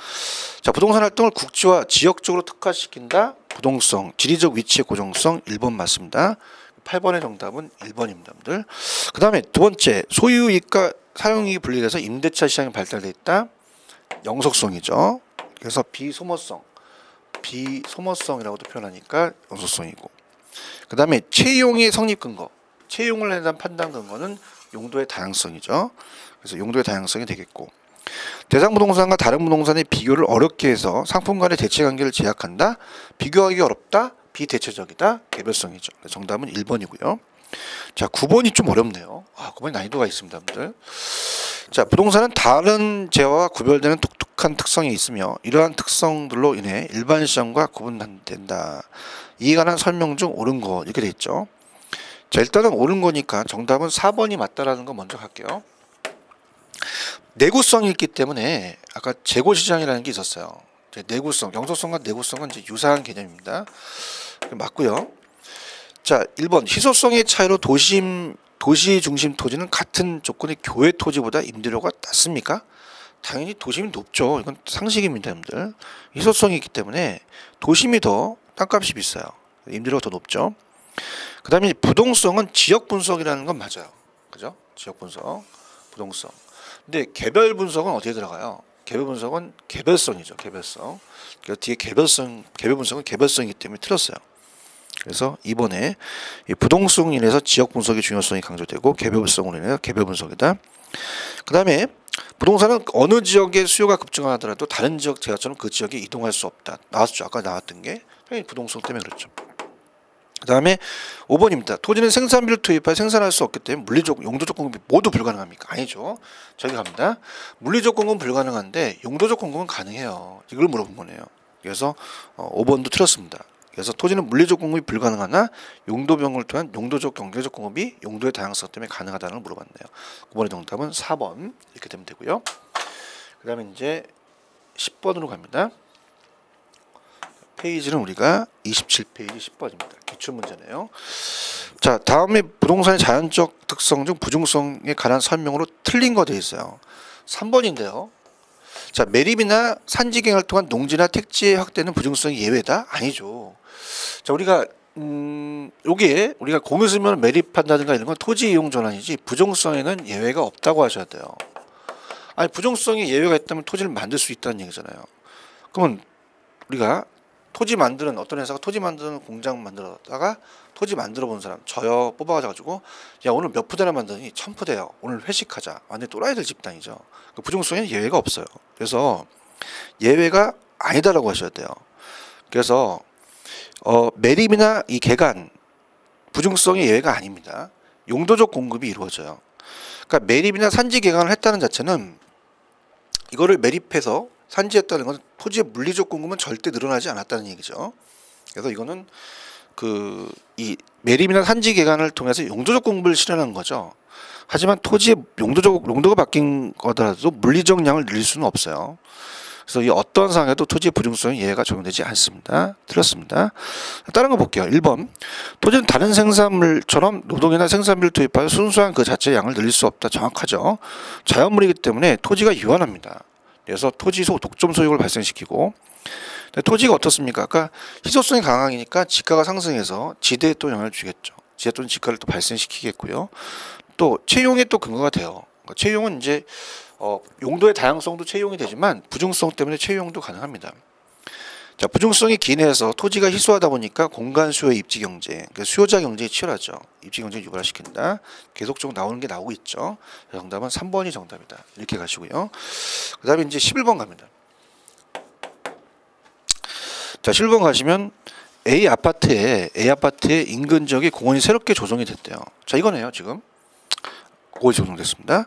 자, 부동산 활동을 국지와 지역적으로 특화시킨다. 부동성, 지리적 위치의 고정성 1번 맞습니다. 8번의 정답은 1번입니다. 여러분들. 그 다음에 두 번째 소유이익과 사용이익이 분리돼서 임대차 시장이 발달돼 있다. 영속성이죠. 그래서 비소모성이라고도 표현하니까 영속성이고, 그 다음에 채용의 성립 근거, 채용을 대한 판단 근거는 용도의 다양성이죠. 그래서 용도의 다양성이 되겠고, 대상 부동산과 다른 부동산의 비교를 어렵게 해서 상품 간의 대체 관계를 제약한다. 비교하기 어렵다. 비대체적이다. 개별성이죠. 정답은 1번이고요. 자, 9번이 좀 어렵네요. 9번이 난이도가 있습니다, 여러분들. 자, 부동산은 다른 재화와 구별되는 독특한 특성이 있으며 이러한 특성들로 인해 일반 시장과 구분된다. 이에 관한 설명 중 옳은 거 이렇게 돼 있죠. 자, 일단은 옳은 거니까 정답은 4번이 맞다라는 거 먼저 할게요. 내구성이 있기 때문에 아까 재고 시장이라는 게 있었어요. 내구성, 영속성과 내구성은 이제 유사한 개념입니다. 맞고요. 자, 1번 희소성의 차이로 도시 중심 토지는 같은 조건의 교외 토지보다 임대료가 낮습니까? 당연히 도심이 높죠. 이건 상식입니다, 여러분들. 희소성이 있기 때문에 도심이 더 땅값이 비싸요. 임대료가 더 높죠. 그 다음에 부동성은 지역 분석이라는 건 맞아요. 그죠? 지역 분석, 부동성. 근데 개별 분석은 어디에 들어가요? 개별 분석은 개별성이죠. 개별성. 그래서 뒤에 개별 분석은 개별성이기 때문에 틀렸어요. 그래서 이번에 이 부동성으로 인해서 지역 분석의 중요성이 강조되고 개별성으로 인해서 개별 분석이다. 그 다음에 부동산은 어느 지역의 수요가 급증하더라도 다른 지역 재화처럼 그 지역에 이동할 수 없다. 나왔죠. 아까 나왔던 게 당연히 부동성 때문에 그렇죠. 그 다음에 5번입니다. 토지는 생산비를 투입하여 생산할 수 없기 때문에 물리적, 용도적 공급이 모두 불가능합니까? 아니죠. 저기 갑니다. 물리적 공급은 불가능한데 용도적 공급은 가능해요. 이걸 물어본 거네요. 그래서 5번도 틀렸습니다. 그래서 토지는 물리적 공급이 불가능하나 용도 변경을 통한 용도적 경제적 공급이 용도의 다양성 때문에 가능하다는 걸 물어봤네요. 9번의 정답은 4번 이렇게 되면 되고요. 그 다음에 이제 10번으로 갑니다. 페이지는 우리가 27페이지 10번입니다. 기출문제네요. 자, 다음에 부동산의 자연적 특성 중 부중성에 관한 설명으로 틀린 거 되어 있어요. 3번인데요. 자, 매립이나 산지갱을 통한 농지나 택지의 확대는 부중성이 예외다? 아니죠. 자, 우리가 여기에 우리가 공유수면을 매립한다든가 이런 건 토지 이용 전환이지 부중성에는 예외가 없다고 하셔야 돼요. 아니, 부중성이 예외가 있다면 토지를 만들 수 있다는 얘기잖아요. 그러면 우리가 토지 만드는 어떤 회사가 토지 만드는 공장 만들었다가 토지 만들어 본 사람 저요 뽑아가지고 야 오늘 몇 푸대나 만드니 1000푸대요. 오늘 회식하자. 완전 또라이들 집단이죠. 그 부중성에는 예외가 없어요. 그래서 예외가 아니다라고 하셔야 돼요. 그래서 매립이나 이 개간 부중성의 예외가 아닙니다. 용도적 공급이 이루어져요. 그러니까 매립이나 산지 개간을 했다는 자체는 이거를 매립해서 산지했다는 것은 토지의 물리적 공급은 절대 늘어나지 않았다는 얘기죠. 그래서 이거는 이 매립이나 산지 개간을 통해서 용도적 공급을 실현한 거죠. 하지만 토지의 용도가 바뀐 거더라도 물리적 양을 늘릴 수는 없어요. 그래서 이 어떤 상황에도 토지의 부중성이 예외가 적용되지 않습니다. 틀렸습니다. 다른 거 볼게요. 1번. 토지는 다른 생산물처럼 노동이나 생산비를 투입하여 순수한 그 자체의 양을 늘릴 수 없다. 정확하죠. 자연물이기 때문에 토지가 유한합니다. 그래서 토지 독점 소유를 발생시키고 토지가 어떻습니까? 아까 희소성이 강하니까 지가가 상승해서 지대에 또 영향을 주겠죠. 지대 또는 지가를 또 발생시키겠고요. 또 채용에 또 근거가 돼요. 그러니까 채용은 이제 용도의 다양성도 채용이 되지만 부중성 때문에 채용도 가능합니다. 자, 부중성이 기인해서 토지가 희소하다 보니까 공간 수요의 입지 경제, 그러니까 수요자 경쟁이 치열하죠. 입지 경쟁을 유발시킨다. 계속적으로 나오는 게 나오고 있죠. 정답은 3번이 정답이다. 이렇게 가시고요. 그 다음에 이제 11번 갑니다. 자, 11번 가시면 A 아파트에 인근 지역에 공원이 새롭게 조성이 됐대요. 자, 이거네요. 지금 공원이 조성됐습니다.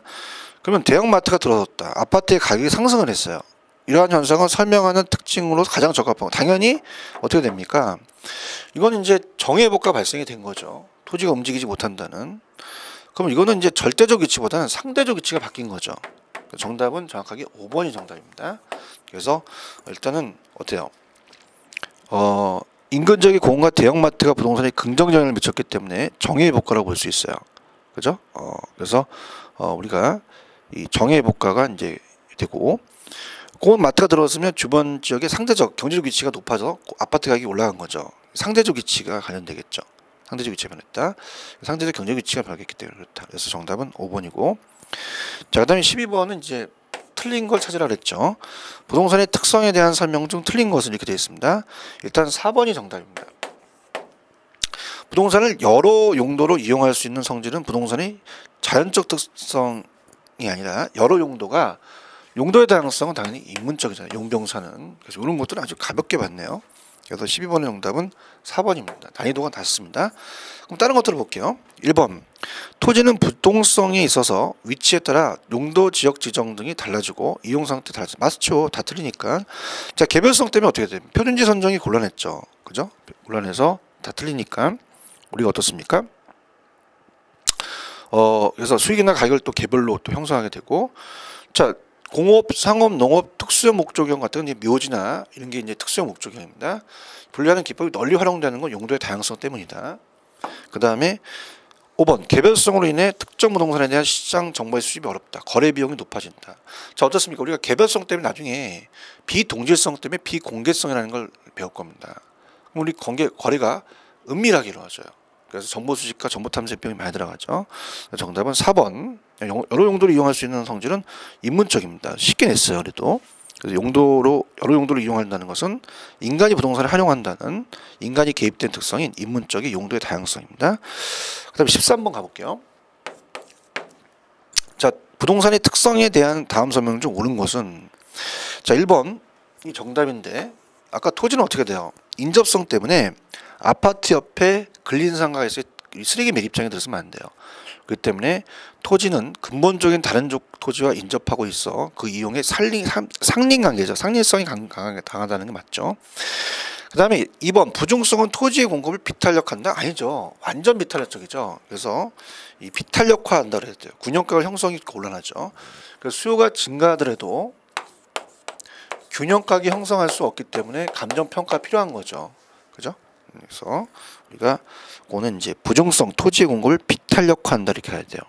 그러면 대형마트가 들어섰다. 아파트의 가격이 상승을 했어요. 이러한 현상은 설명하는 특징으로 가장 적합하고 당연히 어떻게 됩니까? 이건 이제 정해복가 발생이 된 거죠. 토지가 움직이지 못한다는. 그럼 이거는 이제 절대적 위치보다는 상대적 위치가 바뀐 거죠. 정답은 정확하게 5번이 정답입니다. 그래서 일단은 어때요? 인근 지역의 공원과 대형마트가 부동산에 긍정적 영향을 미쳤기 때문에 정해복가라고 볼 수 있어요. 그죠? 그래서 우리가 이 정해복가가 이제 되고 공원 마트가 들어왔으면 주변 지역의 상대적 경제적 위치가 높아져 아파트 가격이 올라간 거죠. 상대적 위치가 관련되겠죠. 상대적 위치가 변했다. 상대적 경제적 위치가 변했기 때문에 그렇다. 그래서 정답은 5번이고. 자, 그다음에 12번은 이제 틀린 걸 찾으라 그랬죠. 부동산의 특성에 대한 설명 중 틀린 것은 이렇게 되어 있습니다. 일단 4번이 정답입니다. 부동산을 여러 용도로 이용할 수 있는 성질은 부동산의 자연적 특성이 아니라 여러 용도가 용도의 다양성은 당연히 인문적이잖아요. 용병사는. 그래서 이런 것들은 아주 가볍게 봤네요. 그래서 12번의 정답은 4번입니다. 난이도가 낮습니다. 그럼 다른 것들을 볼게요. 1번. 토지는 부동성에 있어서 위치에 따라 용도 지역 지정 등이 달라지고 이용 상태 달라져. 맞죠. 다 틀리니까. 자, 개별성 때문에 어떻게 돼요? 표준지 선정이 곤란했죠. 그죠? 곤란해서 다 틀리니까 우리가 어떻습니까? 그래서 수익이나 가격을 또 개별로 또 형성하게 되고, 자, 공업, 상업, 농업, 특수형 목적형 같은 건 묘지나 이런 게 이제 특수형 목적형입니다. 분류하는 기법이 널리 활용되는 건 용도의 다양성 때문이다. 그 다음에 5번 개별성으로 인해 특정 부동산에 대한 시장 정보의 수집이 어렵다. 거래 비용이 높아진다. 자, 어떻습니까? 우리가 개별성 때문에 나중에 비동질성 때문에 비공개성이라는 걸 배울 겁니다. 그럼 우리 거래가 은밀하게 이루어져요. 그래서 정보 수집과 정보 탐색 비용이 많이 들어가죠. 정답은 4번. 여러 용도로 이용할 수 있는 성질은 인문적입니다. 쉽게 냈어요. 그래도. 그래서 여러 용도로 이용한다는 것은 인간이 부동산을 활용한다는 인간이 개입된 특성인 인문적인 용도의 다양성입니다. 그 다음에 13번 가볼게요. 자, 부동산의 특성에 대한 다음 설명 중 옳은 것은, 자, 1번 이 정답인데 아까 토지는 어떻게 돼요? 인접성 때문에 아파트 옆에 근린상가가 있어요. 쓰레기 매립장에 들어서면 안 돼요. 그렇기 때문에 토지는 근본적인 다른 토지와 인접하고 있어 그 이용에 상린관계죠. 상린성이 강하다는 게 맞죠. 그 다음에 2번 부중성은 토지의 공급을 비탄력한다? 아니죠. 완전 비탄력적이죠. 그래서 이 비탄력화한다 그랬대요. 균형가가 형성이 곤란하죠. 그래서 수요가 증가하더라도 균형가가 형성할 수 없기 때문에 감정평가 필요한 거죠. 그죠? 그래서 우리가 그거는 이제 부중성 토지의 공급을 비탄력화한다 이렇게 해야 돼요.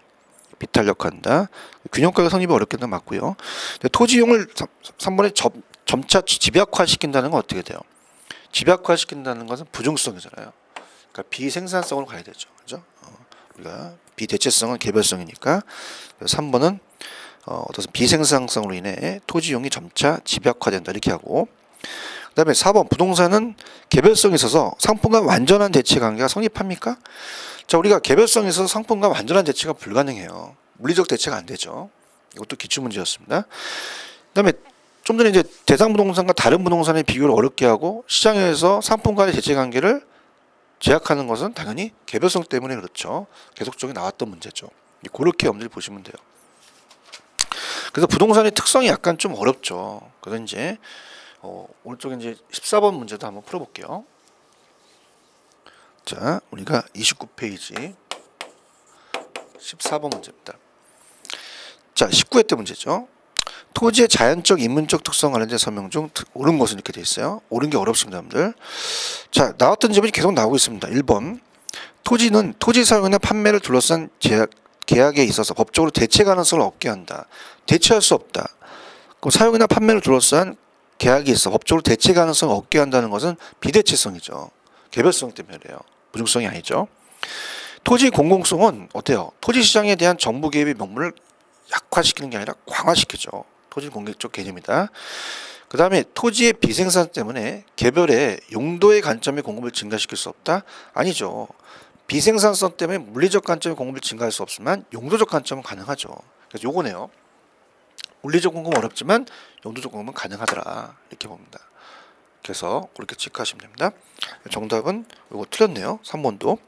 비탄력화한다. 균형가가 성립이 어렵겠다 맞고요. 토지용을 3번에 점차 집약화시킨다는 건 어떻게 돼요? 집약화시킨다는 것은 부중성이잖아요. 그러니까 비생산성으로 가야 되죠. 그죠? 우리가 비대체성은 개별성이니까 3번은 어떤 비생산성으로 인해 토지용이 점차 집약화된다 이렇게 하고, 그 다음에 4번 부동산은 개별성이 있어서 상품과 완전한 대체 관계가 성립합니까? 자, 우리가 개별성이 있어서 상품과 완전한 대체가 불가능해요. 물리적 대체가 안 되죠. 이것도 기출문제였습니다. 그 다음에 좀 전에 이제 대상 부동산과 다른 부동산의 비교를 어렵게 하고 시장에서 상품 간의 대체 관계를 제약하는 것은 당연히 개별성 때문에 그렇죠. 계속적으로 나왔던 문제죠. 그렇게 염두를 보시면 돼요. 그래서 부동산의 특성이 약간 좀 어렵죠. 그래서 이제 오른쪽에 이제 14번 문제도 한번 풀어볼게요. 자, 우리가 29페이지 14번 문제입니다. 자, 19회 때 문제죠. 토지의 자연적, 인문적 특성 관련된 설명 중 옳은 것은 이렇게 되어 있어요. 옳은 게 어렵습니다, 여러분들. 자, 나왔던 질문이 계속 나오고 있습니다. 1번. 토지는 토지 사용이나 판매를 둘러싼 계약에 있어서 법적으로 대체 가능성을 없게 한다. 대체할 수 없다. 그럼 사용이나 판매를 둘러싼 계약이 있어 법적으로 대체 가능성을 없게 한다는 것은 비대체성이죠. 개별성 때문에 그래요. 부중성이 아니죠. 토지 공공성은 어때요? 토지 시장에 대한 정부 개입의 명분을 약화시키는 게 아니라 강화시키죠. 토지 공개적 개념이다. 그 다음에 토지의 비생산 때문에 개별의 용도의 관점의 공급을 증가시킬 수 없다? 아니죠. 비생산성 때문에 물리적 관점의 공급을 증가할 수 없지만 용도적 관점은 가능하죠. 그래서 요거네요. 물리적 공급은 어렵지만 용도적 공급은 가능하더라 이렇게 봅니다. 그래서 그렇게 체크하시면 됩니다. 정답은 이거 틀렸네요. 3번도.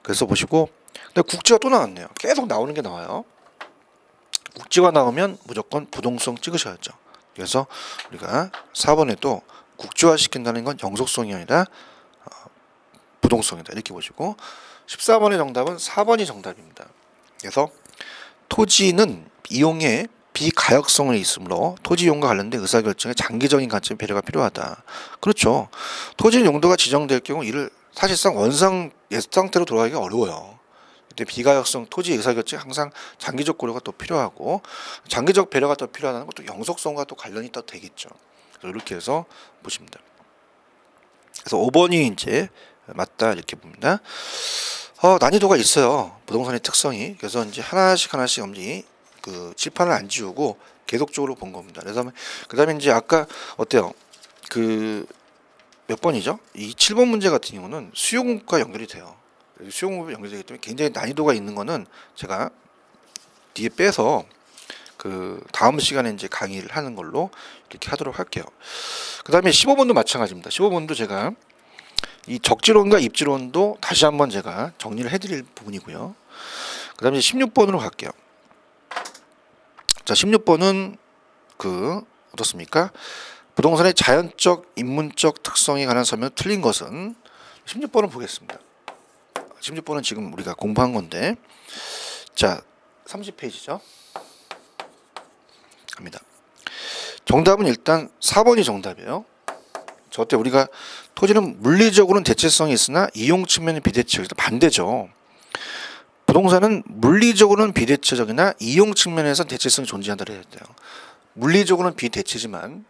그래서 보시고, 근데 국지가 또 나왔네요. 계속 나오는 게 나와요. 국지가 나오면 무조건 부동성 찍으셔야죠. 그래서 우리가 4번에도 국지화 시킨다는 건 영속성이 아니라 부동성이다 이렇게 보시고, 14번의 정답은 4번이 정답입니다. 그래서 토지는 이용에 비가역성이 있으므로 토지 이용과 관련된 의사결정에 장기적인 관점의 배려가 필요하다. 그렇죠. 토지 용도가 지정될 경우 이를 사실상 원상 옛 상태로 돌아가기가 어려워요. 근데 비가역성 토지 의사결정에 항상 장기적 고려가 또 필요하고 장기적 배려가 또 필요하다는 것도 영속성과 또 관련이 또 되겠죠. 그래서 이렇게 해서 보십니다. 그래서 5번이 이제 맞다 이렇게 봅니다. 난이도가 있어요. 부동산의 특성이. 그래서 이제 하나씩 엄지 그 칠판을 안 지우고 계속적으로 본 겁니다. 그래서 그다음에 이제 아까 어때요? 그 몇 번이죠? 이 7번 문제 같은 경우는 수요 공급과 연결이 돼요. 수요 공급이 연결되기 때문에 굉장히 난이도가 있는 거는 제가 뒤에 빼서 그 다음 시간에 이제 강의를 하는 걸로 이렇게 하도록 할게요. 그다음에 15번도 마찬가지입니다. 15번도 제가 이 적지론과 입지론도 다시 한번 제가 정리를 해드릴 부분이고요. 그 다음에 16번으로 갈게요. 자, 16번은 그 어떻습니까? 부동산의 자연적, 인문적 특성에 관한 설명 틀린 것은 16번을 보겠습니다. 16번은 지금 우리가 공부한 건데, 자 30페이지죠. 갑니다. 정답은 일단 4번이 정답이에요. 저때 우리가 토지는 물리적으로는 대체성이 있으나 이용 측면은 비대체적이다. 반대죠. 부동산은 물리적으로는 비대체적이나 이용 측면에서 대체성이 존재한다 해야 돼요. 물리적으로는 비대체지만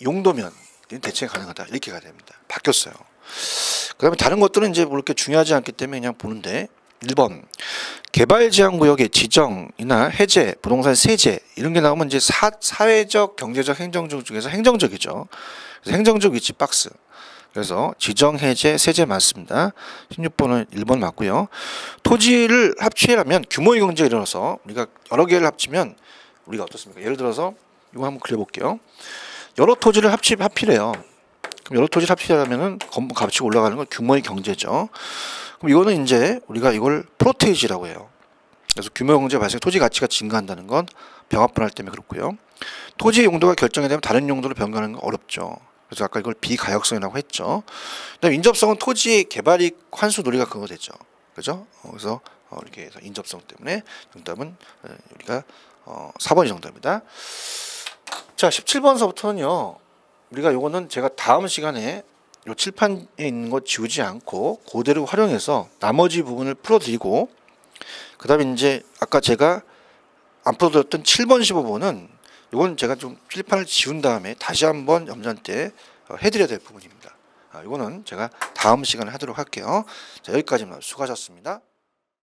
용도면 대체가 가능하다 이렇게 가야 됩니다. 바뀌었어요. 그 다음에 다른 것들은 이제 그렇게 중요하지 않기 때문에 그냥 보는데, 1번 개발제한구역의 지정이나 해제, 부동산 세제 이런 게 나오면 이제 사회적, 경제적, 행정적 중에서 행정적이죠. 그래서 행정적 위치 박스. 그래서 지정, 해제, 세제 맞습니다. 16번은 1번 맞고요. 토지를 합치려면 규모의 경제가 일어나서 우리가 여러 개를 합치면 우리가 어떻습니까? 예를 들어서 이거 한번 그려볼게요. 여러 토지를 합치래요. 그럼 여러 토지를 합치자면은 건물 값이 올라가는 건 규모의 경제죠. 그럼 이거는 이제 우리가 이걸 프로테이지라고 해요. 그래서 규모 경제 발생 토지 가치가 증가한다는 건 병합 분할 때문에 그렇고요. 토지 용도가 결정이 되면 다른 용도로 변경하는 건 어렵죠. 그래서 아까 이걸 비가역성이라고 했죠. 그다음 인접성은 토지의 개발이익 환수 논리가 그거 되죠. 그죠? 그래서 이렇게 해서 인접성 때문에 정답은 우리가 4번이 정답입니다. 자, 17번서부터는요. 우리가 요거는 제가 다음 시간에 요 칠판에 있는 거 지우지 않고 그대로 활용해서 나머지 부분을 풀어드리고 그다음에 이제 아까 제가 안 풀어드렸던 7번 15번은 이건 제가 좀 칠판을 지운 다음에 다시 한번 염자한테 해드려야 될 부분입니다. 이거는 제가 다음 시간에 하도록 할게요. 자, 여기까지만 수고하셨습니다.